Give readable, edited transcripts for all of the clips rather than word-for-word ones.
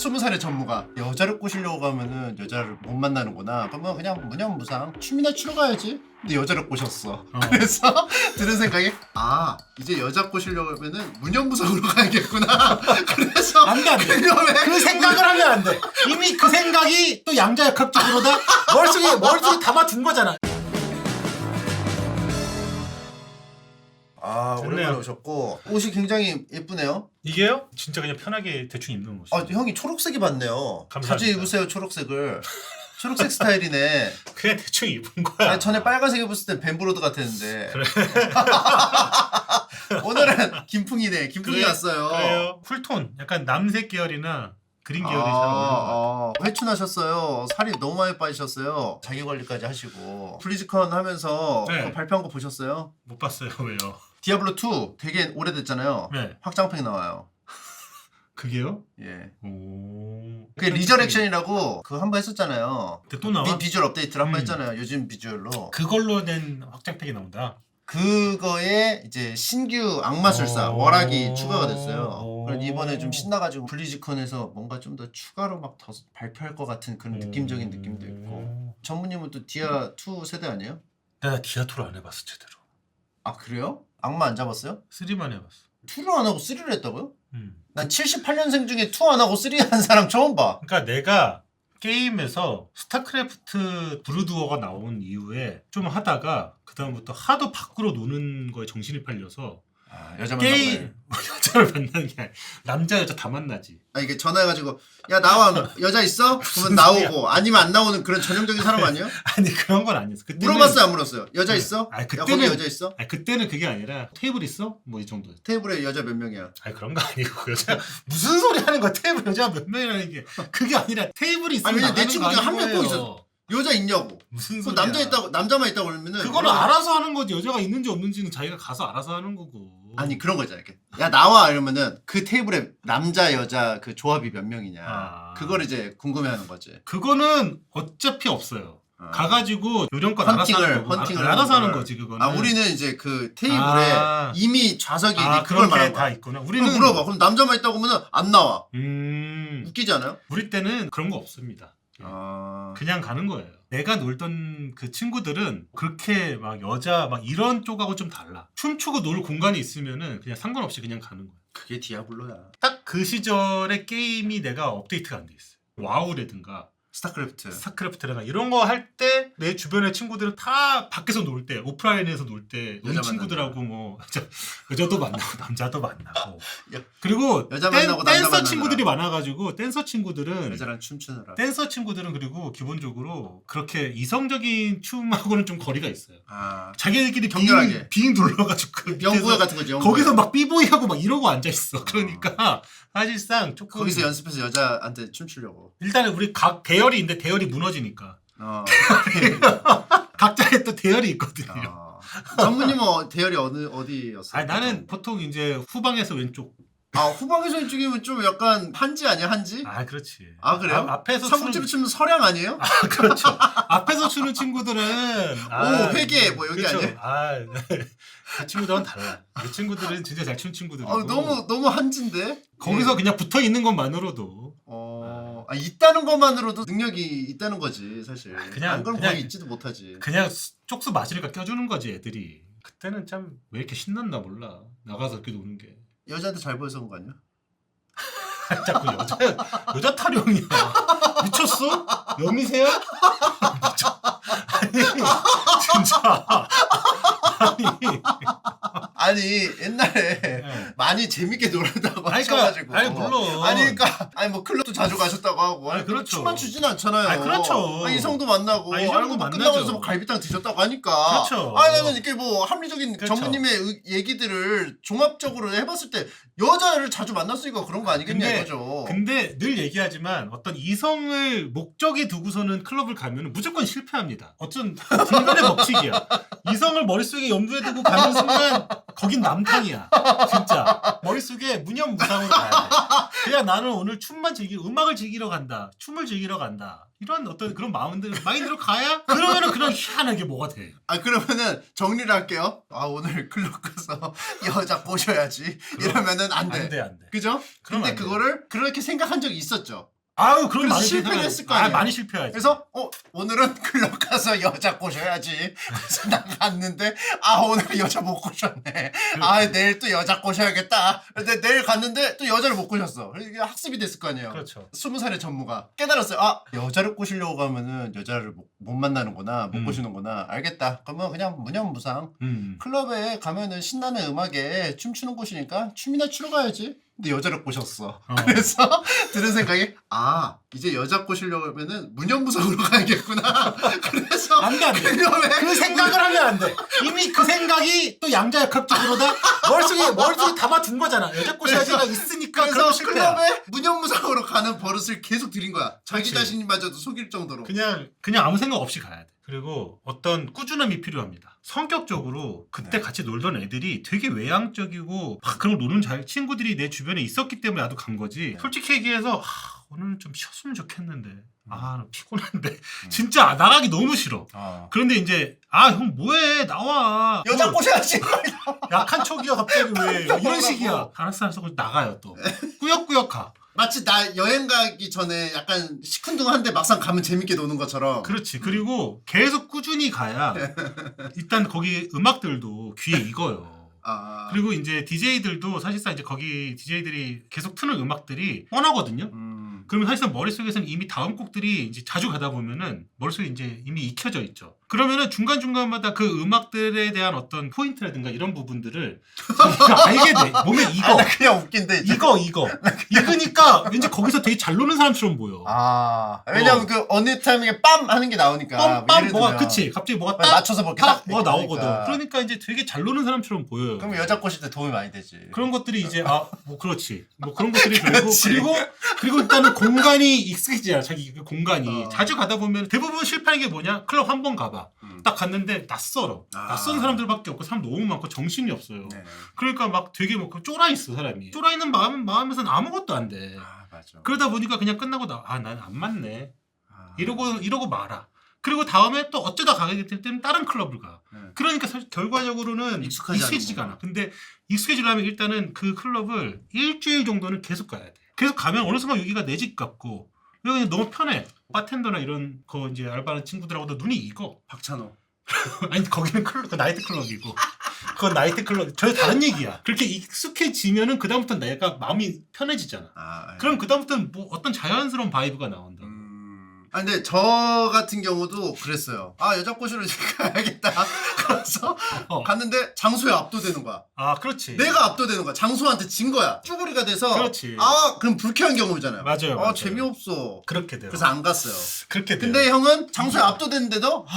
20살의 전무가 여자를 꼬시려고 가면은 여자를 못 만나는구나. 그러면 그냥 무념무상 춤이나 추러 가야지. 근데 여자를 꼬셨어. 그래서 들은 생각이 이제 여자 꼬시려고 하면은 무념무상으로 가야겠구나. 그래서 안돼 그 생각을 하면 안돼. 이미 그 생각이 또 양자역학적으로다 머릿속에 담아둔 거잖아. 오랜만에 오셨고 옷이 굉장히 예쁘네요. 이게요? 진짜 그냥 편하게 대충 입는 옷이에요. 형이 초록색이 맞네요. 감사합니다. 자주 입으세요 초록색을. 초록색 스타일이네. 그냥 대충 입은 거야. 전에 빨간색 입었을 땐 벤브로드 같았는데. 그래. 오늘은 김풍이네. 김풍이 왔어요. 그래요. 쿨톤, 약간 남색 계열이나 그린 계열이 잘 어울려요. 회춘하셨어요. 살이 너무 많이 빠지셨어요. 자기관리까지 하시고. 블리즈컨 하면서 네. 그거 발표한 거 보셨어요? 못 봤어요. 왜요? 디아블로2 되게 오래됐잖아요. 네. 확장팩 나와요. 그게요? 예. 오. 그게 리저렉션이라고 그거 한번 했었잖아요. 근데 또 나와? 비주얼 업데이트를 한번 했잖아요. 요즘 비주얼로. 그걸로 된 확장팩이 나온다. 그거에 이제 신규 악마술사 월학이 추가가 됐어요. 오. 그래서 이번에 좀 신나가지고 블리즈컨에서 뭔가 좀 더 추가로 막 더 발표할 것 같은 그런 느낌적인 느낌도 있고. 전무님은 또 디아2 세대 아니에요? 내가 디아2를 안 해봤어 제대로. 아 그래요? 악마 안 잡았어요? 3만 해봤어. 2를 안 하고 3를 했다고요? 난 78년생 중에 2 안 하고 3 한 사람 처음 봐. 그러니까 내가 게임에서 스타크래프트 브루드워가 나온 이후에 좀 하다가 그 다음부터 하도 밖으로 노는 거에 정신이 팔려서 여자 만나고 게임 여자를 만나는 게 아니라 남자 여자 다 만나지. 이게 전화해가지고 야 나와 여자 있어? 그러면 나오고 아니면 안 나오는 그런 전형적인 사람 아니에요? 아니 그런 건 아니었어. 그때는, 물어봤어요 안 물었어요? 여자 네. 있어? 아니, 야 거기 그때는- 여자 있어? 아니 그때는 그게 아니라 테이블 있어? 뭐 이 정도. 테이블에 여자 몇 명이야? 아니 그런 거 아니고 여자 무슨 소리 하는 거야? 테이블 여자 몇 명이라는 게 그게 아니라 테이블이 있으면 아니, 왜냐면 내 나가는 친구 거 중에 한 명 꼭 아닌 있었어. 거예요. 여자 있냐고. 무슨 그 소리야? 남자만 있다고 그러면은 그거는 알아서 하는 거지. 여자가 있는지 없는지는 자기가 가서 알아서 하는 거고. 아니 그런 거 있잖아. 이렇게. 야 나와 이러면은 그 테이블에 남자 여자 그 조합이 몇 명이냐. 그걸 이제 궁금해하는 거지. 그거는 어차피 없어요. 가가지고 요령껏 알아서 하는 거고. 헌팅을 알아서 하는 하는 걸. 거지 그거는. 우리는 이제 그 테이블에 이미 좌석이 그런 그걸 게 말하는 다 거야. 있구나. 그럼 우리는 물어봐. 그럼 남자만 있다고 하면은 안 나와. 웃기지 않아요? 우리 때는 그런 거 없습니다. 그냥 가는 거예요. 내가 놀던 그 친구들은 그렇게 막 여자 막 이런 쪽하고 좀 달라. 춤추고 놀 공간이 있으면은 그냥 상관없이 그냥 가는 거야. 그게 디아블로야. 딱 그 시절의 게임이 내가 업데이트가 안 돼 있어요. 와우라든가 스타크래프트라든가 이런 거 할 때 내 주변의 친구들은 다 밖에서 놀 때 오프라인에서 놀 때 우리 친구들하고 뭐 여자도 만나고 남자도 만나고 그리고 여자 만나고 남자 댄서 만나느라. 친구들이 많아가지고 댄서 친구들은 여자랑 춤추느라. 댄서 친구들은 그리고 기본적으로 그렇게 이성적인 춤하고는 좀 거리가 있어요. 자기들끼리 격렬하게. 빙 둘러가지고 그 연구회 같은 거지. 연구회. 거기서 막 삐보이하고 막 이러고 앉아 있어. 그러니까 사실상 조금 거기서 연습해서 여자한테 춤추려고. 일단은 우리 각 대열이 있는데 대열이 무너지니까 각자의 또 대열이 있거든요. 전무님은 대열이 어디였어요? 아니, 나는 보통 이제 후방에서 왼쪽. 후방에서 왼쪽이면 좀 약간 한지 아니야 한지? 그렇지. 그래요? 앞에서 삼국지로 추는 서량 아니에요? 그렇죠. 앞에서 추는 친구들은 회계 뭐 여기 그렇죠. 아니야? 그 친구들은 달라. 그 친구들은 진짜 잘 추는 친구들이고. 너무 한지인데? 거기서 그냥 붙어 있는 것만으로도 있다는 것만으로도 능력이 있다는 거지 사실. 그냥 안 그럼 거기 있지도 못하지. 그냥 쪽수 맞으니까 껴주는 거지 애들이. 그때는 참 왜 이렇게 신났나 몰라. 나가서 이렇게 노는 게. 여자한테 잘 보여서 그런 거 아니야? 자꾸 여자 타령이야. 미쳤어? 여미세요? 미쳐. 진짜. 아니 옛날에 많이 재밌게 놀았다고 하셔가지고. 물론. 그러니까 뭐 클럽도 자주 가셨다고 하고. 그렇죠. 춤만 추진 않잖아요. 그렇죠. 이성도 만나고. 이성도 뭐 만나죠. 끝나면서 뭐 갈비탕 드셨다고 하니까. 그렇죠. 나는 이렇게 뭐 합리적인 그렇죠. 전무님의 얘기들을 종합적으로 해봤을 때 여자를 자주 만났으니까 그런 거 아니겠냐 이거죠. 근데 늘 얘기하지만 어떤 이성을 목적에 두고서는 클럽을 가면 무조건 실패합니다. 어쩐 불변의 법칙이야. 이성을 머릿속에 염두에 두고 가는 순간 거긴 남탕이야. 진짜. 머릿속에 무념무상으로 가야 돼. 그냥 나는 오늘 음악을 즐기러 간다. 춤을 즐기러 간다. 이런 어떤 그런 마인드로 가야 그러면은 그냥 희한하게 뭐가 돼. 아 그러면은 정리를 할게요. 아 오늘 클럽 가서 여자 꼬셔야지. 이러면은 안 돼. 안 돼, 안 돼. 그죠? 그러면 근데 안 돼. 그거를 그렇게 생각한 적이 있었죠. 아유, 그럼 그래서 많이 실패를 했을 거 아니에요. 많이 실패하지. 그래서 오늘은 클럽 가서 여자 꼬셔야지. 그래서 난 갔는데 아 오늘 여자 못 꼬셨네. 아 내일 또 여자 꼬셔야겠다. 근데 내일 갔는데 또 여자를 못 꼬셨어. 이게 학습이 됐을 거 아니에요. 그렇죠. 20살의 전무가 깨달았어요. 아 여자를 꼬시려고 가면은 여자를 못 만나는구나, 못 꼬시는구나. 알겠다. 그러면 그냥 무념무상. 클럽에 가면은 신나는 음악에 춤추는 곳이니까 춤이나 추러 가야지. 근데 여자를 꼬셨어. 그래서 들은 생각이 아 이제 여자 꼬시려고 하면은 무념무상으로 가야겠구나. 그래서 안 돼, 안 돼. 클럽에 그 생각을 하면 안 돼. 이미 그 생각이 또 양자역학적으로다 머릿속에 담아둔 거잖아. 여자 꼬셔야지가 있으니까 그래서 그럼 실패야. 클럽에 무념무상으로 가는 버릇을 계속 들인 거야. 자기 그치. 자신마저도 속일 정도로. 그냥 아무 생각 없이 가야 돼. 그리고 어떤 꾸준함이 필요합니다. 성격적으로 그때 같이 놀던 애들이 되게 외향적이고 막 그런 노는 친구들이 내 주변에 있었기 때문에 나도 간 거지. 솔직히 얘기해서 오늘은 좀 쉬었으면 좋겠는데 나 피곤한데 진짜 나가기 너무 싫어. 그런데 이제 형 뭐해 나와. 여자 꼬셔야지. 약한 척이야 갑자기 왜 이런 식이야. 알았어 그럼 나가요 또. 꾸역꾸역 가. 마치 나 여행 가기 전에 약간 시큰둥한데 막상 가면 재밌게 노는 것처럼. 그렇지. 그리고 계속 꾸준히 가야 일단 거기 음악들도 귀에 익어요. 그리고 이제 DJ들도 사실상 이제 거기 DJ들이 계속 트는 음악들이 뻔하거든요. 그러면 사실상 머릿속에서는 이미 다음 곡들이 이제 자주 가다 보면은 머릿속에 이제 이미 익혀져 있죠. 그러면은 중간중간마다 그 음악들에 대한 어떤 포인트라든가 이런 부분들을 자기가 알게 돼. 몸에 익어. 나 그냥 웃긴데 이제. 익어. 익으니까 왠지 거기서 되게 잘 노는 사람처럼 보여. 왜냐면 그 어느 타이밍에 빰 하는 게 나오니까. 빰빰 뭐가 그치. 갑자기 뭐가 딱 맞춰서 볼게 딱 뭐가 나오거든. 그러니까 이제 되게 잘 노는 사람처럼 보여요. 그럼 여자 꼬실 때 도움이 많이 되지. 그런 것들이 이제 뭐 그렇지. 뭐 그런 것들이 되고 그렇지. 그리고 일단은 공간이 익숙해지잖아. 자기 그 공간이. 자주 가다 보면 대부분 실패하는 게 뭐냐? 클럽 한 번 가봐. 딱 갔는데 낯설어. 낯선 사람들밖에 없고 사람 너무 많고 정신이 없어요. 네. 그러니까 막 되게 뭐 쫄아 있어 사람이. 쫄아 있는 마음에서는 아무것도 안 돼. 맞아. 그러다 보니까 그냥 끝나고 난 안 맞네. 이러고 말아. 그리고 다음에 또 어쩌다 가게 될 때는 다른 클럽을 가. 그러니까 사실 결과적으로는 익숙해지지가 않아. 근데 익숙해지려면 일단은 그 클럽을 일주일 정도는 계속 가야 돼. 계속 가면 어느 순간 여기가 내 집 같고 여기 그냥 너무 편해. 바텐더나 이런 거 이제 알바하는 친구들하고도 눈이 익어. 박찬호. 아니 거기는 그 나이트 클럽이고 그건 나이트 클럽 전혀 다른 얘기야. 그렇게 익숙해지면은 그다음부터 내가 마음이 편해지잖아. 그럼 그다음부터는 뭐 어떤 자연스러운 바이브가 나온다. 근데 저 같은 경우도 그랬어요. 여자 꼬시러 가야겠다. 그래서 갔는데 장소에 압도되는 거야. 그렇지. 내가 압도되는 거야. 장소한테 진 거야. 쭈구리가 돼서. 그렇지. 그럼 불쾌한 경험이잖아요. 맞아요. 재미없어. 그렇게 돼요. 그래서 안 갔어요. 그렇게 돼요. 근데 형은 장소에 압도됐는데도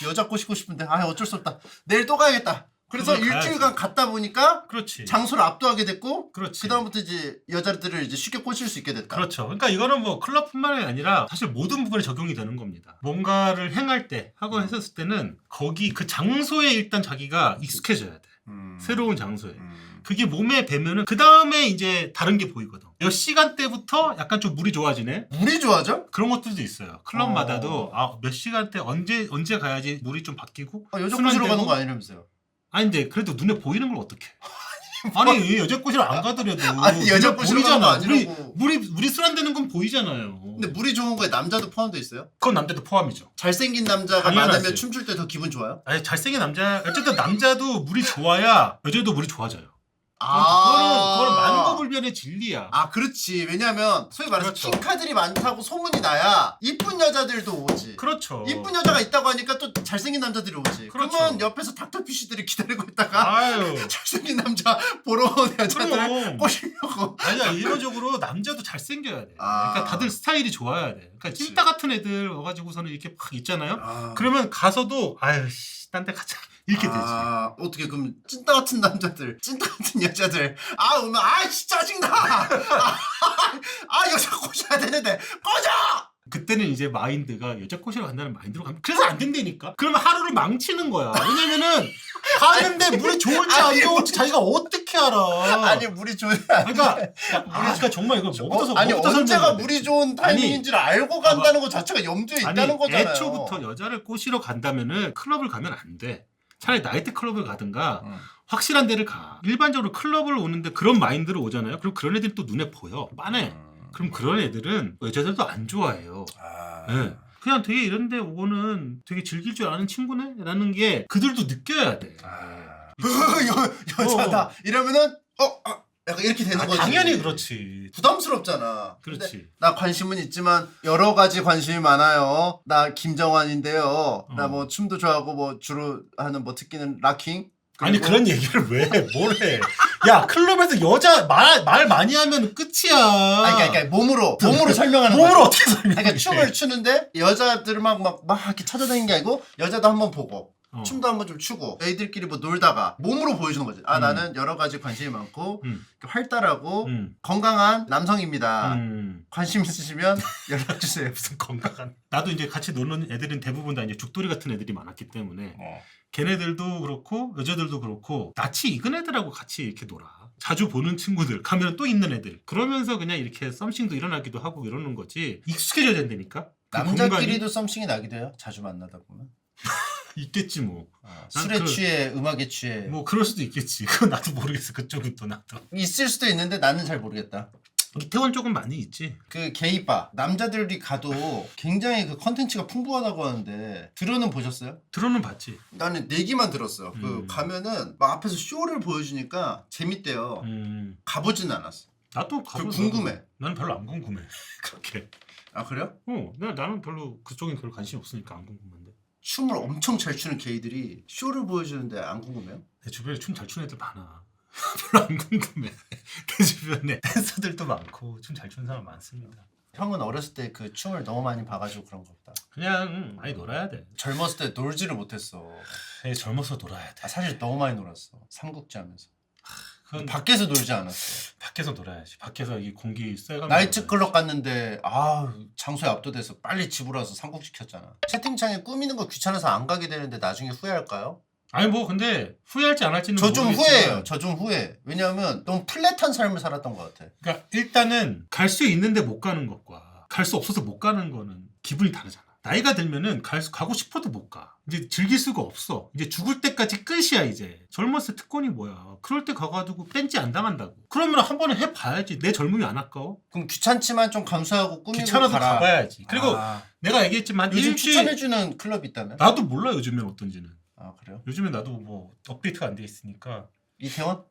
여자 꼬시고 싶은데 어쩔 수 없다. 내일 또 가야겠다. 그래서 일주일간 갔다 보니까 그렇지. 장소를 압도하게 됐고 그렇지. 그다음부터 이제 여자들을 이제 쉽게 꼬실 수 있게 됐다. 그렇죠. 그러니까 이거는 뭐 클럽뿐만이 아니라 사실 모든 부분에 적용이 되는 겁니다. 뭔가를 행할 때 하고 했었을 때는 거기 그 장소에 일단 자기가 익숙해져야 돼. 새로운 장소에. 그게 몸에 배면은 그 다음에 이제 다른 게 보이거든. 몇 시간대부터 약간 좀 물이 좋아지네. 물이 좋아져? 그런 것들도 있어요. 클럽마다도 몇 시간대 언제 가야지 물이 좀 바뀌고. 여자 꼬시러 가는 거 아니라면서요? 아니 근데 그래도 눈에 보이는 걸 어떡해. 아니 여자 꼬시러 안 가더라도 여자 꼬시러 가는 거 아니라고. 물이 순환되는 건 보이잖아요. 근데 물이 좋은 거에 남자도 포함돼 있어요? 그건 남자도 포함이죠. 잘생긴 남자가 당연하지. 많으면 춤출 때 더 기분 좋아요? 아니 잘생긴 어쨌든 남자도 물이 좋아야 여자도 물이 좋아져요. 그거는 만고불변의 진리야. 그렇지. 왜냐면 소위 말해서 그렇죠. 킹카들이 많다고 소문이 나야 이쁜 여자들도 오지. 그렇죠. 이쁜 여자가 있다고 하니까 또 잘생긴 남자들이 오지. 그렇죠. 그러면 옆에서 닥터피쉬들이 기다리고 있다가 아유. 잘생긴 남자 보러 온 여자들 그럼. 꼬시려고. 아니야 일반적으로 남자도 잘생겨야 돼. 그러니까 다들 스타일이 좋아야 돼. 그러니까 그치. 찐따 같은 애들 와가지고서는 이렇게 막 있잖아요. 그러면 가서도 딴 데 가자 이렇게 되지. 어떻게 그럼 찐따 같은 남자들, 찐따 같은 여자들 오면 진짜 짜증나. 여자 꼬셔야 되는데 꺼져. 그때는 이제 마인드가 여자 꼬시러 간다는 마인드로 가면 그래서 안 된다니까. 그러면 하루를 망치는 거야. 왜냐면은 가는데 물이 좋을지 안 좋을지 자기가 어떻게 알아. 아니 물이 좋은 그러니까 정말 이거 뭐부터 아니 뭐부터 언제가 설명해야 돼? 물이 좋은 타이밍인지를 알고 간다는 것 자체가 염두에 있다는 거잖아요. 애초부터 여자를 꼬시러 간다면은 클럽을 가면 안 돼. 차라리 나이트 클럽을 가든가 확실한 데를 가. 일반적으로 클럽을 오는데 그런 마인드로 오잖아요. 그럼 그런 애들이 또 눈에 보여. 빤해. 그럼 그런 애들은 여자들도 안 좋아해요. 네. 그냥 되게 이런 데 오고는 되게 즐길 줄 아는 친구네? 라는 게 그들도 느껴야 돼. 여자다 이러면은 약간 이렇게 되는 거지. 당연히 그렇지. 부담스럽잖아. 그렇지. 나 관심은 있지만 여러 가지 관심이 많아요. 나 김정환인데요. 나 뭐 춤도 좋아하고 뭐 주로 하는 뭐 특기는 락킹. 아니 그런 얘기를 왜? 뭘 해? 야 클럽에서 여자 말 많이 하면 끝이야. 아니 그러니까 몸으로 설명하는 몸으로 거지. 어떻게 설명해? 그러니까 춤을 추는데 여자들 막 이렇게 찾아다니는 게 아니고 여자도 한번 보고 춤도 한번 좀 추고 애들끼리 뭐 놀다가 몸으로 보여주는 거지. 나는 여러 가지 관심이 많고 활달하고 건강한 남성입니다. 관심 있으시면 연락 주세요. 무슨 건강한? 나도 이제 같이 노는 애들은 대부분 다 이제 죽돌이 같은 애들이 많았기 때문에 걔네들도 그렇고 여자들도 그렇고 낯이 익은 애들하고 같이 이렇게 놀아. 자주 보는 친구들 가면 또 있는 애들 그러면서 그냥 이렇게 썸씽도 일어나기도 하고 이러는 거지. 익숙해져야 된다니까. 그 남자끼리도 썸씽이 나기도 해요. 자주 만나다 보면. 있겠지 뭐. 술에 취해 음악에 취해. 뭐 그럴 수도 있겠지. 그건 나도 모르겠어. 그쪽은 또 나도. 있을 수도 있는데 나는 잘 모르겠다. 이태원 쪽은 많이 있지. 그 게이바 남자들이 가도 굉장히 그 컨텐츠가 풍부하다고 하는데 들어는 보셨어요? 들어는 봤지. 나는 얘기만 들었어요. 그 가면은 막 앞에서 쇼를 보여주니까 재밌대요. 가보진 않았어. 나도 궁금해. 나는 별로 안 궁금해. 그렇게. 아 그래요? 나는 별로 그쪽엔 별로 관심 없으니까 안 궁금한데. 춤을 엄청 잘 추는 게이들이 쇼를 보여주는데 안 궁금해요? 내 주변에 춤 잘 추는 애들 많아. 별로 안 궁금해. 내 주변에 댄서들도 많고 춤 잘 추는 사람 많습니다. 형은 어렸을 때 그 춤을 너무 많이 봐가지고 그런 거 보다. 그냥 많이 놀아야 돼. 젊었을 때 놀지를 못했어. 젊어서 놀아야 돼. 사실 너무 많이 놀았어. 삼국지 하면서. 그건 밖에서 놀지 않았어. 밖에서 놀아야지. 밖에서 이 공기 쐬가면서 나이트 클럽 갔는데 장소에 압도돼서 빨리 집으로 와서 삼국지 켰잖아. 채팅창에 꾸미는 거 귀찮아서 안 가게 되는데 나중에 후회할까요? 아니 뭐 근데 후회할지 안 할지는 저 좀 모르겠지만 후회해요. 저 좀 후회. 왜냐하면 너무 플랫한 삶을 살았던 것 같아. 그러니까 일단은 갈 수 있는데 못 가는 것과 갈 수 없어서 못 가는 거는 기분이 다르잖아. 나이가 들면은 가고 싶어도 못 가. 이제 즐길 수가 없어. 이제 죽을 때까지 끝이야 이제. 젊었을 때 특권이 뭐야. 그럴 때 가가지고 뺀지 안 당한다고. 그러면 한 번은 해봐야지. 내 젊음이 안 아까워? 그럼 귀찮지만 좀 감수하고 꾸미고 귀찮아도 가라. 가봐야지. 그리고 내가 얘기했지만 요즘 일주일 추천해주는 클럽 있다면? 나도 몰라 요즘엔 어떤지는. 그래요? 요즘에 나도 뭐 업데이트가 안 돼 있으니까 이태원?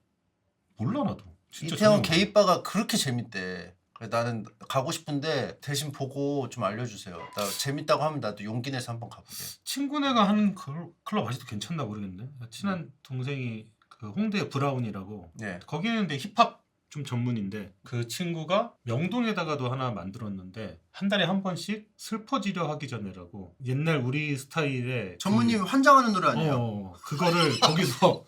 몰라 나도. 진짜 이태원 전혀 게이바가 그렇게 재밌대. 그래서 나는 가고 싶은데 대신 보고 좀 알려주세요. 나 재밌다고 하면 나도 용기 내서 한번 가보게. 친구네가 하는 클럽 아직도 괜찮나 모르겠네. 친한 동생이 그 홍대 브라운이라고 네. 거기는 근데 힙합 좀 전문인데 그 친구가 명동에다가도 하나 만들었는데 한 달에 한 번씩 슬퍼지려 하기 전에라고 옛날 우리 스타일의 전무님이 환장하는 노래 아니에요? 그거를 거기서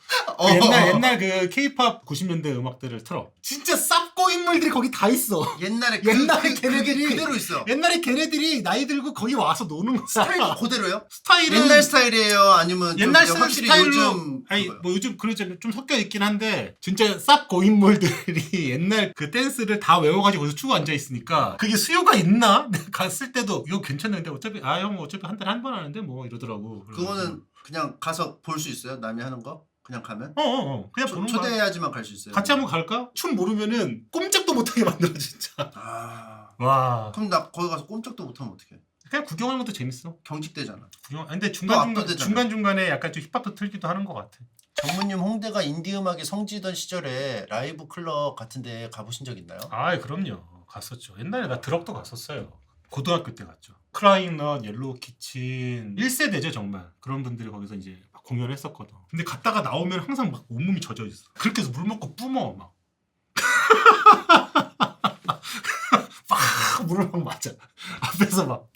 옛날 그 K-팝 90년대 음악들을 틀어. 진짜 쌉고 인물들이 거기 다 있어. 옛날에 걔네들이 그대로 있어. 옛날에 걔네들이 나이 들고 거기 와서 노는 거야. 스타일도 그대로요? 스타일은 옛날 스타일이에요? 아니면 옛날 좀 확실히 스타일로 요즘 아니 그거요? 뭐 요즘 그러잖아 좀 섞여 있긴 한데 진짜 쌉 고인물들이 옛날 그 댄스를 다 외워가지고 거기서 추고 앉아 있으니까 그게 수요가 있나? 내가 갔을 때도 이거 괜찮은데 어차피 형 어차피 한 달에 한 번 하는데 뭐 이러더라고. 그거는 그냥 가서 볼 수 있어요? 남이 하는 거? 그냥 가면? 그냥 보는 거야. 초대해야지만 갈 수 있어요. 같이 한번 갈까? 춤 모르면은 꼼짝도 못하게 만들어 진짜. 와. 그럼 나 거기 가서 꼼짝도 못하면 어떡해? 그냥 구경하는 것도 재밌어. 경직되잖아. 근데 압도되잖아. 중간중간에 약간 좀 힙합도 틀기도 하는 것 같아. 전무님 홍대가 인디 음악이 성지던 시절에 라이브 클럽 같은데 가보신 적 있나요? 그럼요. 갔었죠. 옛날에 나 드럭도 갔었어요. 고등학교 때 갔죠. 크라잉넛, 옐로우 키친 1세대죠 정말. 그런 분들이 거기서 이제 막 공연했었거든. 근데 갔다가 나오면 항상 막 온몸이 젖어 있어. 그렇게 해서 물 먹고 뿜어 막. 막 물을 막 맞아. 앞에서 막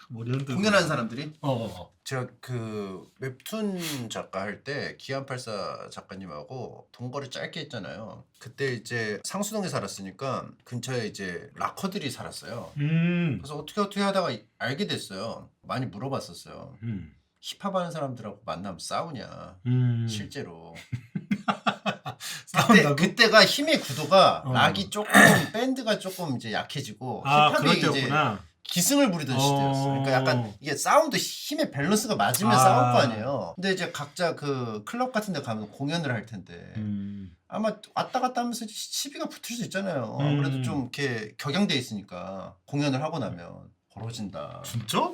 머리 흔들고. 공연하는 사람들이 어. 제가 그 웹툰 작가 할 때 기안84 작가님하고 동거를 짧게 했잖아요. 그때 이제 상수동에 살았으니까 근처에 이제 락커들이 살았어요. 그래서 어떻게 하다가 알게 됐어요. 많이 물어봤었어요. 힙합 하는 사람들하고 만나면 싸우냐 실제로. 그때가 힘의 구도가 락이 조금 밴드가 조금 이제 약해지고 힙합이 이제 기승을 부리던 시대였어. 그러니까 약간 이게 사운드 힘의 밸런스가 맞으면 싸울 거 아니에요. 근데 이제 각자 그 클럽 같은 데 가면 공연을 할 텐데 아마 왔다 갔다 하면서 시비가 붙을 수 있잖아요. 아무래도 좀 이렇게 격양돼 있으니까 공연을 하고 나면 벌어진다. 진짜?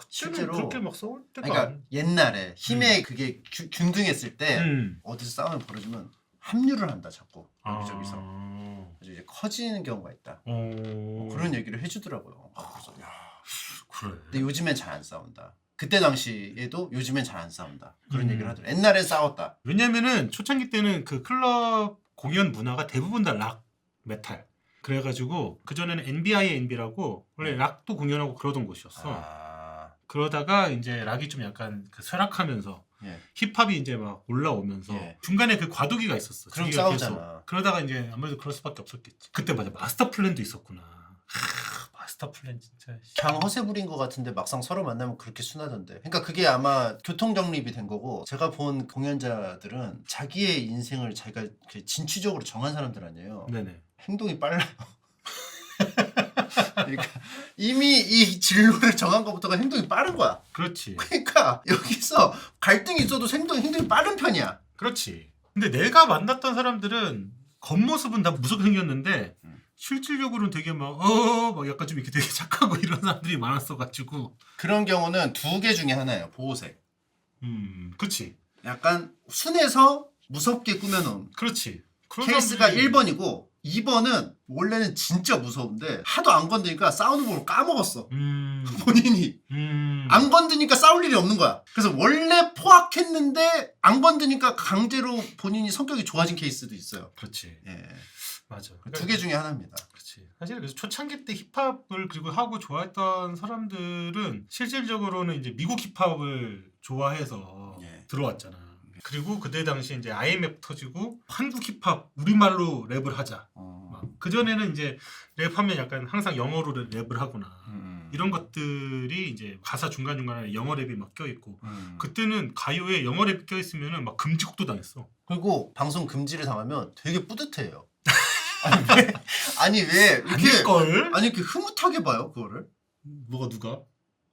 실제로 그렇게 막 싸울 때가 그러니까 옛날에 힘에 그게 균등했을 때 어디서 싸움이 벌어지면 합류를 한다 자꾸 여기저기서. 그래서 이제 커지는 경우가 있다. 그런 얘기를 해주더라고요. 그래서 야, 그래. 근데 요즘엔 잘 안 싸운다. 그때 당시에도 요즘엔 잘 안 싸운다. 그런 얘기를 하더라고요. 옛날엔 싸웠다. 왜냐면은 초창기 때는 그 클럽 공연 문화가 대부분 다 락, 메탈. 그래가지고 그전에는 NBINB라고 원래 락도 공연하고 그러던 곳이었어. 그러다가 이제 락이 좀 약간 그 쇠락하면서 힙합이 이제 막 올라오면서 중간에 그 과도기가 있었어. 그럼 싸우잖아. 그러다가 이제 아무래도 그럴 수밖에 없었겠지. 그때 맞아 마스터 플랜도 있었구나. 마스터 플랜 진짜. 그냥 허세 부린 것 같은데 막상 서로 만나면 그렇게 순하던데. 그러니까 그게 아마 교통 정립이 된 거고 제가 본 공연자들은 자기의 인생을 자기가 진취적으로 정한 사람들 아니에요. 네네. 행동이 빨라요. 그러니까 이미 이 진로를 정한 것부터가 행동이 빠른 거야. 그렇지. 그러니까 여기서 갈등이 있어도 행동이 빠른 편이야. 그렇지. 근데 내가 만났던 사람들은 겉모습은 다 무섭게 생겼는데 실질적으로는 되게 막 약간 좀 이렇게 되게 착하고 이런 사람들이 많았어가지고. 그런 경우는 두 개 중에 하나예요. 보호색. 그렇지. 약간 순해서 무섭게 꾸며놓은. 그렇지. 케이스가 1번이고 2번은 원래는 진짜 무서운데 하도 안 건드니까 싸우는 걸 까먹었어. 본인이. 안 건드니까 싸울 일이 없는 거야. 그래서 원래 포악했는데 안 건드니까 강제로 본인이 성격이 좋아진 케이스도 있어요. 그렇지. 예. 맞아. 두 개 중에 하나입니다. 그렇지. 사실 그래서 초창기 때 힙합을 그리고 하고 좋아했던 사람들은 실질적으로는 이제 미국 힙합을 좋아해서 들어왔잖아. 그리고 그때 당시 이제 IMF 터지고 한국 힙합 우리말로 랩을 하자. 그 전에는 이제 랩하면 약간 항상 영어로 랩을 하구나. 이런 것들이 이제 가사 중간 중간에 영어 랩이 막 껴 있고. 그때는 가요에 영어 랩이 껴 있으면은 막 금지곡도 당했어. 그리고 방송 금지를 당하면 되게 뿌듯해요. 아니 왜 이렇게 아니 이렇게 흐뭇하게 봐요 그거를? 뭐가 누가?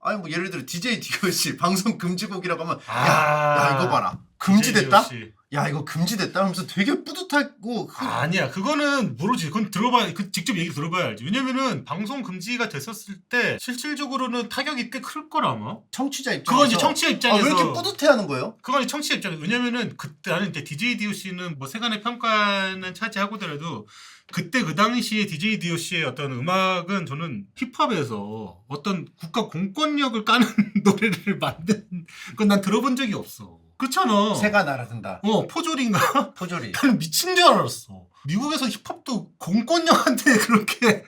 아니 뭐 예를 들어 DJ DOC 방송 금지곡이라고 하면 야 이거 봐라 금지됐다? 야 이거 금지됐다 하면서 되게 뿌듯하고 아니야 그거는 모르지. 그건 들어봐야 직접 얘기 들어봐야 알지. 왜냐면은 방송 금지가 됐었을 때 실질적으로는 타격이 꽤 클 거라 아마. 청취자 입장에서 그건 이제 청취자 입장에서 왜 이렇게 뿌듯해하는 거예요? 그건 청취자 입장에서. 왜냐면은 그때 나는 이제 DJ DOC는 뭐 세간의 평가는 차지하고더라도 그때 그 당시에 DJ DOC의 어떤 음악은 저는 힙합에서 어떤 국가 공권력을 까는 노래를 만든 건 난 들어본 적이 없어. 그렇잖아. 새가 날아든다. 포졸인가? 포졸이. 나는 미친 줄 알았어. 미국에서 힙합도 공권력한테 그렇게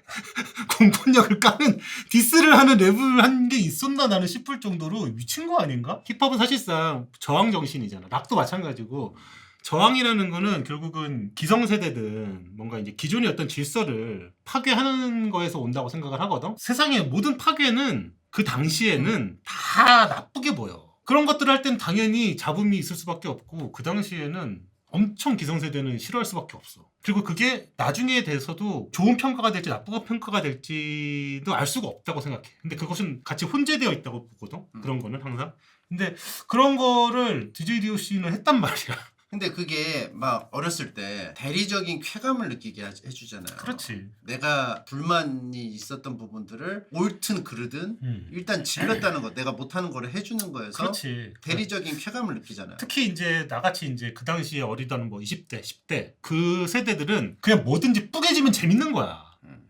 공권력을 까는 디스를 하는 랩을 한 게 있었나 나는 싶을 정도로 미친 거 아닌가? 힙합은 사실상 저항 정신이잖아. 락도 마찬가지고. 저항이라는 거는 결국은 기성세대든 뭔가 이제 기존의 어떤 질서를 파괴하는 거에서 온다고 생각을 하거든. 세상의 모든 파괴는 그 당시에는 다 나쁘게 보여. 그런 것들을 할 땐 당연히 잡음이 있을 수밖에 없고 그 당시에는 엄청 기성세대는 싫어할 수밖에 없어. 그리고 그게 나중에 돼서도 좋은 평가가 될지 나쁜 평가가 될지도 알 수가 없다고 생각해. 근데 그것은 같이 혼재되어 있다고 보거든. 그런 거는 항상. 근데 그런 거를 DJ DOC는 했단 말이야. 근데 그게 막 어렸을 때 대리적인 쾌감을 느끼게 해주잖아요. 그렇지. 내가 불만이 있었던 부분들을 옳든 그르든 일단 질렀다는 거, 내가 못하는 거를 해주는 거에서 그렇지. 대리적인 쾌감을 느끼잖아요. 특히 이제 나같이 이제 그 당시에 어리던 뭐 20대, 10대 그 세대들은 그냥 뭐든지 뿌개지면 재밌는 거야.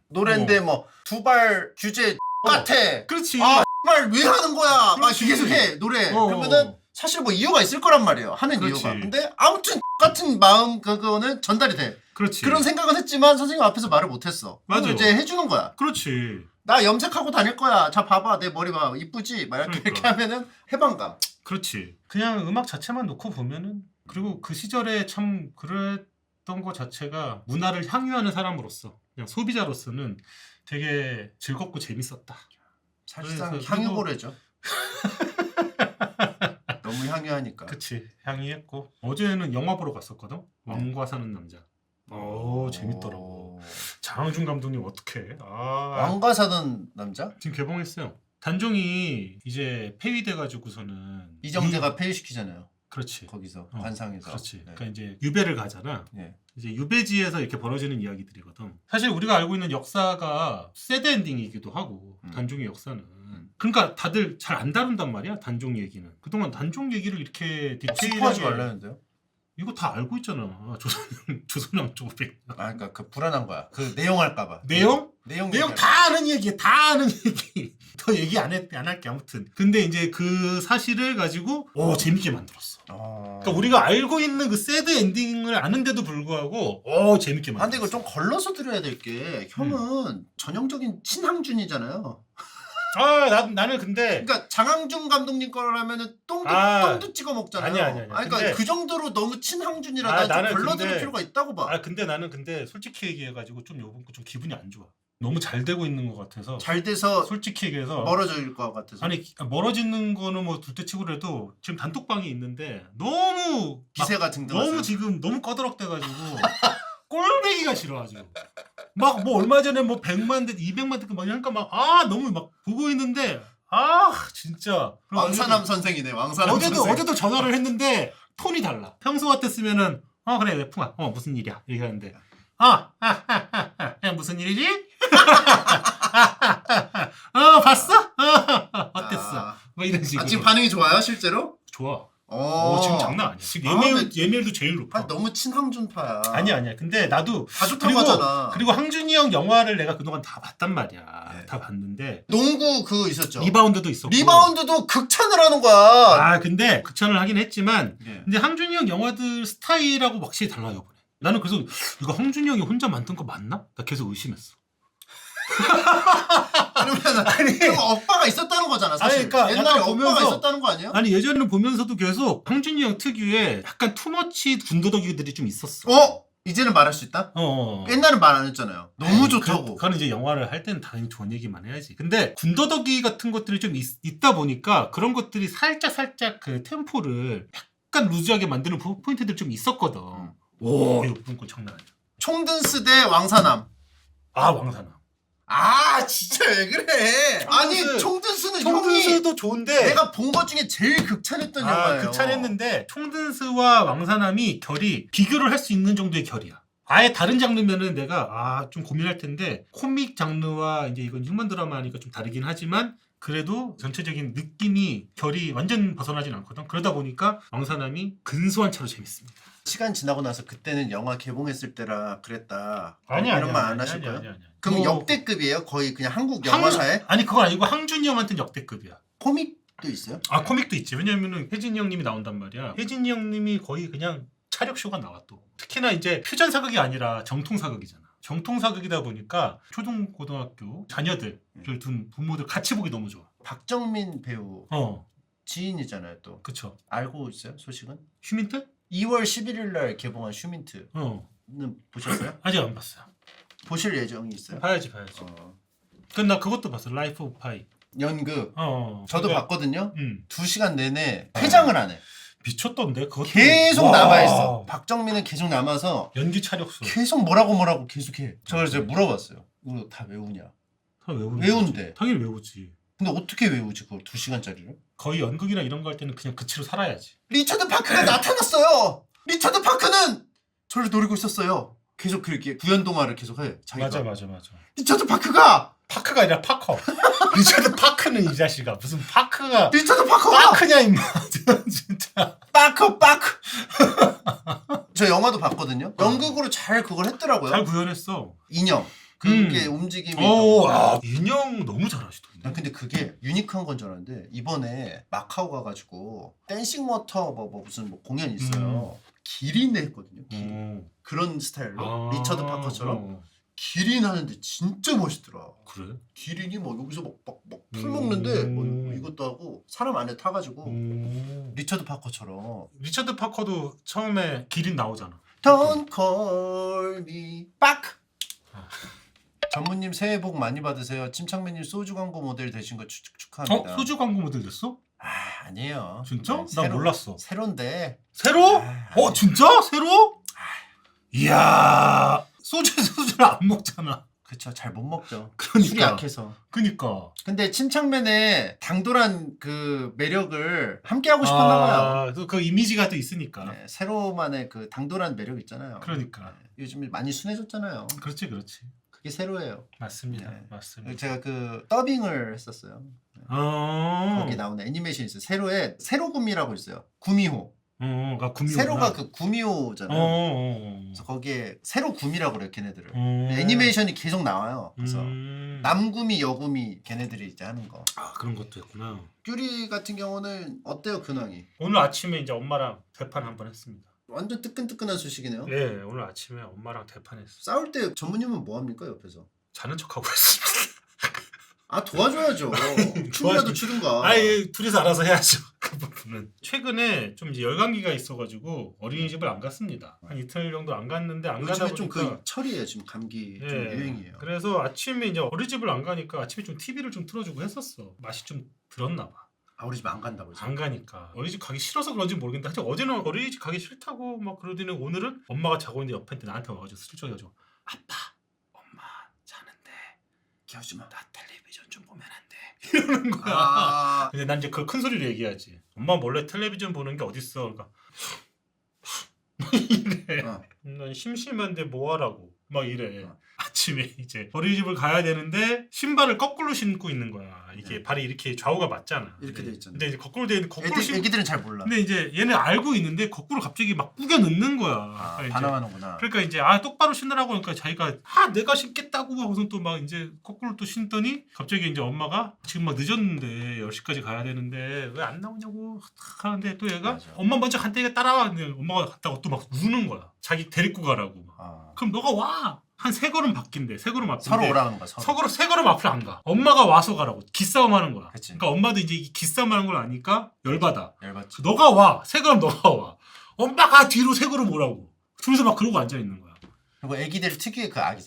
노래인데 뭐 두발 규제 같아. 그렇지. 말 왜 하는 거야? 막 그렇지. 계속 해 노래. 그러면은 사실 뭐 이유가 있을 거란 말이에요. 하는 그렇지. 이유가. 근데 아무튼 같은 마음 그거는 전달이 돼. 그렇지. 그런 생각은 했지만 선생님 앞에서 말을 못했어. 맞아. 이제 해주는 거야. 그렇지. 나 염색하고 다닐 거야. 자 봐봐 내 머리 봐 이쁘지? 막 이렇게, 그러니까. 이렇게 하면은 해방감. 그렇지. 그냥 음악 자체만 놓고 보면은 그리고 그 시절에 참 그랬던 것 자체가 문화를 향유하는 사람으로서 그냥 소비자로서는 되게 즐겁고 재밌었다. 사실상 그래서 향유고래죠. 너무 향유하니까. 그치. 향유했고 어제는 영화 보러 갔었거든. 왕과 사는 남자. 오 재밌더라고. 장항준 감독님 어떡해. 왕과 사는 남자? 지금 개봉했어요. 단종이 이제 폐위돼가지고서는 이정재가 폐위시키잖아요. 그렇지. 거기서 관상에서. 그렇지. 네. 그러니까 이제 유배를 가잖아. 네. 이제 유배지에서 이렇게 벌어지는 이야기들이거든. 사실 우리가 알고 있는 역사가 새드 엔딩이기도 하고 단종의 역사는. 그러니까 다들 잘 안 다룬단 말이야. 단종 얘기는. 그동안 단종 얘기를 이렇게 스포하지 디테일하게 말라는데요? 이거 다 알고 있잖아. 조선왕 조백. 아 그러니까 그 불안한 거야. 그 내용 할까봐. 내용? 내용 다 아는 얘기야. 다 아는 얘기. 더 얘기 안 할게 아무튼. 근데 이제 그 사실을 가지고 재밌게 만들었어. 그러니까 우리가 알고 있는 그 새드 엔딩을 아는데도 불구하고 재밌게 만들었어. 근데 이거 좀 걸러서 드려야 될 게 형은 전형적인 친항준이잖아요. 나는 근데 그러니까 장항준 감독님 거라면은 똥도 찍어 먹잖아요. 아니야. 그러니까 근데 그 정도로 너무 친항준이라 나는 좀 걸러드릴 필요가 있다고 봐. 근데 나는 솔직히 얘기해가지고 좀 요번 거 좀 기분이 안 좋아. 너무 잘 되고 있는 것 같아서. 잘 돼서 솔직히 얘기해서 멀어질 것 같아서. 아니 멀어지는 거는 뭐 둘째치고라도 지금 단톡방이 있는데 너무 기세가 등등하세요. 너무 지금 너무 꺼드럭대가지고 꼴배기가 싫어 아주. 막 뭐 얼마 전에 뭐 100만 대 200만 대 막 이러니까 막 너무 막 보고 있는데 진짜 왕사남 선생이네. 왕사남 선생. 어제도 전화를 했는데 톤이 달라. 평소 같았으면은 그래 웨풍아 무슨 일이야 이렇게 하는데 무슨 일이지? 봤어? 어땠어? 뭐 이런 식으로. 지금 반응이 좋아요 실제로? 좋아. 오 지금 장난 아니야. 지금 예매율도 제일 높아. 너무 친항준파야. 아니야. 근데 나도 다 좋다고 하잖아. 그리고 항준이 형 영화를 내가 그동안 다 봤단 말이야. 네. 다 봤는데 농구 그거 있었죠. 리바운드도 있었고. 리바운드도 극찬을 하는 거야. 근데 극찬을 하긴 했지만 예. 근데 근데 항준이 형 영화들 스타일하고 확실히 달라요. 이번에. 나는 그래서 이거 항준이 형이 혼자 만든 거 맞나? 나 계속 의심했어. 그러면 오빠가 있었다는 거잖아 사실. 그러니까 옛날에 약간 오빠가 있었다는 거 아니에요? 예전에는 보면서도 계속 항준이 형 특유의 약간 투머치 군더더기들이 좀 있었어. 이제는 말할 수 있다? 옛날엔 말 안 했잖아요. 너무 좋다고. 그건 이제 영화를 할 때는 당연히 좋은 얘기만 해야지. 근데 군더더기 같은 것들이 좀 있다 보니까 그런 것들이 살짝 그 템포를 약간 루즈하게 만드는 포인트들이 좀 있었거든. 이거 거 장난 아니야. 총든스 대 왕사남. 왕사남. 진짜 왜 그래? 아니 총든스는 총든스도 좋은데 내가 본 것 중에 제일 극찬했던 영화예요. 극찬했는데 총든스와 왕사남이 결이 비교를 할 수 있는 정도의 결이야. 아예 다른 장르면은 내가 좀 고민할 텐데 코믹 장르와 이제 이건 휴먼 드라마니까 좀 다르긴 하지만 그래도 전체적인 느낌이 결이 완전 벗어나진 않거든. 그러다 보니까 왕사남이 근소한 차로 재밌습니다. 시간 지나고 나서 그때는 영화 개봉했을 때라 그랬다. 아니야. 이런 말 안 하실 거예요? 아니야. 그럼 역대급이에요? 거의 그냥 한국 영화사에? 아니 그건 아니고 항준이 형한테는 역대급이야. 코믹도 있어요? 코믹도 있지. 왜냐면은 혜진이 형님이 나온단 말이야. 혜진이 형님이 거의 그냥 차력쇼가 나와 또. 특히나 이제 퓨전 사극이 아니라 정통 사극이잖아. 정통 사극이다 보니까 초등 고등학교 자녀들을 둔 부모들 같이 보기 너무 좋아. 박정민 배우 지인이잖아요 또. 그쵸. 알고 있어요 소식은? 휴민트? 2월 11일 날 개봉한 휴민트는 보셨어요? 아직 안 봤어요. 보실 예정이 있어요? 봐야지. 나 그것도 봤어. 라이프 오브 파이. 연극. 그러니까, 저도 봤거든요. 2시간 내내 퇴장을 안 해. 미쳤던데 그것도. 계속 남아있어. 박정민은 계속 남아서 연기 차력수. 계속 뭐라고 계속해. 저 그래서 물어봤어요. 이거 다 외우냐? 다 외운대. 당연히 외우지. 근데 어떻게 외우지 그걸 2시간짜리를? 거의 연극이나 이런 거 할 때는 그냥 그치로 살아야지. 리처드 파크가 나타났어요. 리처드 파크는 저를 노리고 있었어요. 계속 그렇게 구연동화를 계속 해. 자기가. 맞아. 리처드 파크가 아니라 파커. 리처드 파크는 이 자식아 무슨 파크가 리처드 파크가 파크냐 임마. 진짜. 파크. 저 영화도 봤거든요. 연극으로 잘 그걸 했더라고요. 잘 구현했어. 인형. 그게 움직임이. 인형 너무 잘하시던데. 난 근데 그게 유니크한 건 줄 알았는데 이번에 마카오 가가지고 댄싱 워터 무슨 공연 있어요. 기린내 했거든요. 그런 스타일로 리처드 파커처럼 기린 하는데 진짜 멋있더라. 그래? 기린이 뭐 여기서 풀 먹는데 뭐 음. 이것도 하고 사람 안에 타가지고 리처드 파커처럼 리처드 파커도 처음에 기린 나오잖아. Don't call me back. 아. 전무님 새해 복 많이 받으세요. 침착맨님 소주 광고 모델 되신 거 축하합니다. 소주 광고 모델 됐어? 아니에요. 진짜? 네, 나 몰랐어. 새로인데. 새로? 진짜? 새로? 이야, 소주를 안 먹잖아. 그쵸, 잘 못 먹죠. 그러니까. 술이 약해서. 그니까. 근데 침착맨의 당돌한 그 매력을 함께 하고 싶었나 봐요. 그 이미지가 또 있으니까. 네, 새로만의 그 당돌한 매력 있잖아요. 그러니까. 네, 요즘 많이 순해졌잖아요. 그렇지, 그렇지. 그게 새로예요. 맞습니다. 네. 맞습니다. 제가 그 더빙을 했었어요. 거기 나오는 애니메이션이 있어요. 세로구미라고 있어요. 구미호. 그러니까 구미호. 세로가 그 구미호잖아요. 그래서 어. 거기에 세로구미라고 그래요, 걔네들을. 어. 애니메이션이 계속 나와요. 그래서 남 남구미, 여구미 걔네들이 이제 하는 거. 그런 것도 했구나. 규리 같은 경우는 어때요, 근황이? 오늘 아침에 이제 엄마랑 대판 한번 했습니다. 완전 뜨끈뜨끈한 소식이네요. 네, 오늘 아침에 엄마랑 대판했어. 싸울 때 전무님은 뭐 합니까, 옆에서? 자는 척하고 했습니다. 도와줘야죠. 춤이라도 추든가. 둘이서 알아서 해야죠. 그 부분은. 최근에 좀 이제 열감기가 있어가지고 어린이집을 안 갔습니다. 한 이틀 정도 안 갔는데 안 가다 요즘에 보니까 좀 그 철이에요. 지금 감기 좀 유행이에요. 그래서 아침에 이제 어린이집을 안 가니까 아침에 좀 TV를 좀 틀어주고 했었어. 맛이 좀 들었나 봐. 우리 집 안 간다고 안 가니까 어린이집 가기 싫어서 그런지 모르겠는데 하여튼 어제는 어린이집 가기 싫다고 막 그러더니 오늘은 엄마가 자고 있는데 옆에 나한테 와가지고 슬쩍 해가지고 아빠 엄마 자는데 깨우지마. 나 텔레비전 좀 보면 안 돼 이러는 거야. 근데 난 이제 그 큰 소리로 얘기하지. 엄마 몰래 텔레비전 보는 게 어딨어. 그러니까 이래. 난 심심한데 뭐 하라고 막 이래. 아침에 이제 어린이집을 가야 되는데 신발을 거꾸로 신고 있는 거야. 이게 발이 이렇게 좌우가 맞잖아. 이렇게 돼 있잖아. 근데 이제 거꾸로 돼 있는 거꾸로 애기들은 잘 몰라. 근데 이제 얘는 알고 있는데 거꾸로 갑자기 막 꾸겨 넣는 거야. 반항하는구나. 그러니까 이제 똑바로 신으라고 하니까 자기가 내가 신겠다고 하고서 또 막 이제 거꾸로 또 신더니 갑자기 이제 엄마가 지금 막 늦었는데 10시까지 가야 되는데 왜 안 나오냐고 하는데 또 얘가 맞아. 엄마 먼저 간다니까 따라와. 근데 엄마가 갔다고 또 막 우는 거야. 자기 데리고 가라고. 그럼 너가 와. 한 3걸음 바뀐대. 3걸음 앞인데 서로 오라는 거야. 서로. 3걸음 앞을 안 가. 엄마가 와서 가라고. 기싸움 하는 거야. 그치. 그러니까 엄마도 이제 이 기싸움 하는 걸 아니까 열받아. 열받지. 너가 와. 3걸음 너가 와. 엄마가 뒤로 3걸음 오라고. 둘이서 막 그러고 앉아 있는 거야. 그리고 애기들 특유의 그 아기.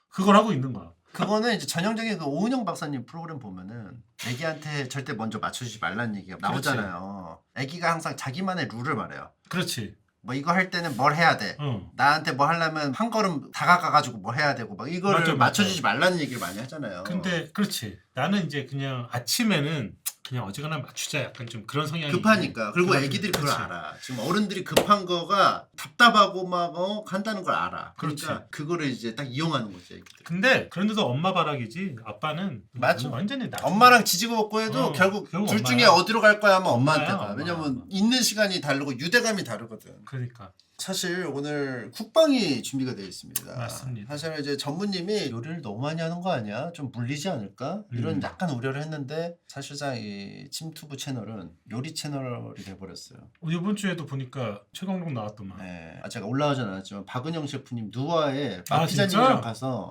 그걸 하고 있는 거야. 그거는 이제 전형적인 그 오은영 박사님 프로그램 보면은 애기한테 절대 먼저 맞춰주지 말라는 얘기가 나오잖아요. 애기가 항상 자기만의 룰을 말해요. 그렇지. 뭐 이거 할 때는 뭘 해야 돼. 나한테 뭐 하려면 한 걸음 다가가가지고 뭐 해야 되고 막 이거를 맞춰주지 말라는 얘기를 많이 하잖아요. 근데 그렇지. 나는 이제 그냥 아침에는 그냥 어지간한 맞추자 약간 좀 그런 성향이 급하니까. 그리고 애기들이 그걸 알아. 지금 어른들이 급한 거가 답답하고 막 간다는 걸 알아. 그러니까 그렇지. 그거를 이제 딱 이용하는 거지 애기들. 근데 그런데도 엄마 바락이지. 아빠는 맞아. 완전히 엄마랑 지지고 볶고 해도 결국 둘 중에 엄마야. 어디로 갈 거야 하면 엄마한테 가. 엄마야. 왜냐면 있는 시간이 다르고 유대감이 다르거든. 그러니까. 사실 오늘 쿡방이 준비가 되어 있습니다. 맞습니다. 사실 이제 전무님이 요리를 너무 많이 하는 거 아니야? 좀 물리지 않을까? 이런 약간 우려를 했는데 사실상 이 침투브 채널은 요리 채널이 돼버렸어요. 이번 주에도 보니까 최강록 나왔더만. 네, 제가 올라가진 않았지만 박은영 셰프님 누아에 아, 마피자님이랑 가서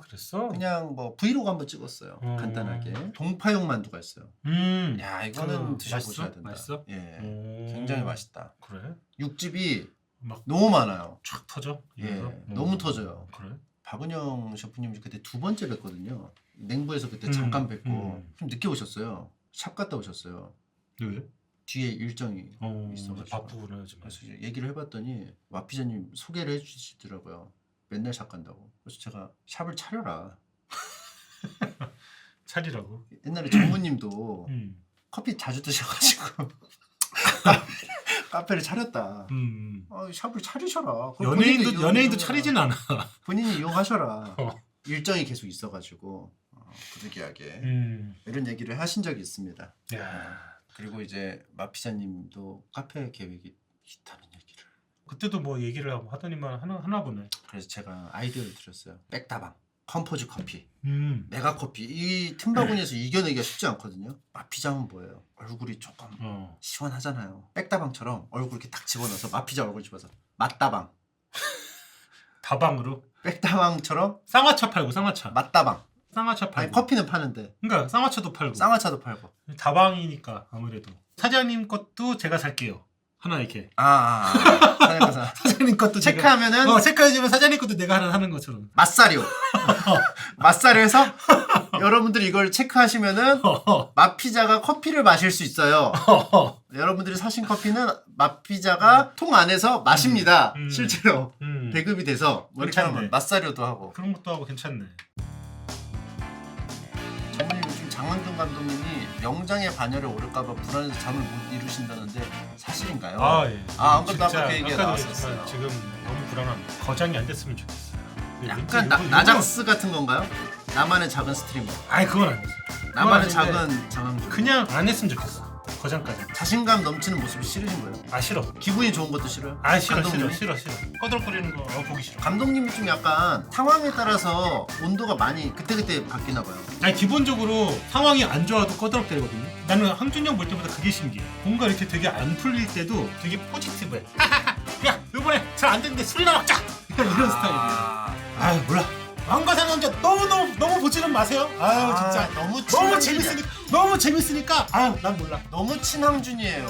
그랬어? 그냥 뭐 브이로그 한번 찍었어요. 간단하게. 동파육 만두가 있어요. 야 이거는 드셔보셔야 된다. 맛있어? 예, 굉장히 맛있다. 그래? 육즙이 막 너무 많아요. 촥 터져? 예, 너무 터져요. 그래? 박은영 셰프님 그때 2번째 뵀거든요. 냉부에서 그때 잠깐 뵙고 좀 늦게 오셨어요. 샵 갔다 오셨어요. 왜? 뒤에 일정이 있어가지고. 바쁘구나 요즘. 그래서 이제 얘기를 해봤더니 마피자님 소개를 해주시더라고요. 맨날 샵 간다고. 그래서 제가 샵을 차려라. 차리라고? 옛날에 전무님도 커피 자주 드셔가지고 카페를 차렸다. 샵을 차리셔라. 연예인도 차리진 않아. 본인이 이용하셔라. 일정이 계속 있어가지고 부득이하게 이런 얘기를 하신 적이 있습니다. 그리고 이제 마피자님도 카페 계획이 있다는 얘기를. 그때도 뭐 얘기를 하더니만 하나 보네. 그래서 제가 아이디어를 드렸어요. 백다방, 컴포즈 커피, 메가 커피. 이 틈바구니에서 이겨내기가 쉽지 않거든요. 마피자면 뭐예요? 얼굴이 조금 시원하잖아요. 백다방처럼 얼굴 이렇게 딱 집어넣어서 마피자 얼굴 집어서 맛다방. 다방으로 백다방처럼 쌍화차 팔고 쌍화차. 맛다방. 쌍화차 아니 팔고. 커피는 파는데 그러니까 쌍화차도 팔고. 쌍화차도 팔고. 다방이니까 아무래도 사장님 것도 제가 살게요. 하나 이렇게. 사장님 사장님 것도 체크하면은 체크해주면 사장님 것도 내가 하나 하는 것처럼. 맛사료. 맛사료에서 여러분들이 이걸 체크하시면은 맛피자가 커피를 마실 수 있어요. 여러분들이 사신 커피는 맛피자가 통 안에서 마십니다. 실제로 배급이 돼서 뭐 이렇게 하면 맛사료도 하고. 그런 것도 하고 괜찮네. 정말 요즘 장항준 감독님이 명장의 반열에 오를까봐 불안해서 잠을 못 이루신다는데 사실인가요? 예. 안 그래도 진짜 아까 그 얘기가 아까도 나왔었어요. 지금 너무 불안합니다. 거장이 안 됐으면 좋겠어요. 약간 나작스 같은 건가요? 나만의 작은 스트리머. 아니 그건 아니지. 나만의 그건 아닌데 작은 장항준. 그냥 안 했으면 좋겠어. 거장까지. 자신감 넘치는 모습이 싫으신 거예요? 아 싫어. 기분이 좋은 것도 싫어요? 싫어. 감독님이? 싫어. 꺼들거리는 거 보기 싫어. 감독님이 좀 약간 상황에 따라서 온도가 많이 그때그때 바뀌나 봐요. 아니 기본적으로 상황이 안 좋아도 꺼들거리거든요. 나는 항준이 형 볼 때보다 그게 신기해. 뭔가 이렇게 되게 안 풀릴 때도 되게 포지티브해. 야 이번에 잘 안 됐는데 술이나 먹자. 이런 스타일이야. 몰라. 왕과산 남자 너무 보지는 마세요. 진짜 너무 재밌으니까 난 몰라. 너무 친항준이에요.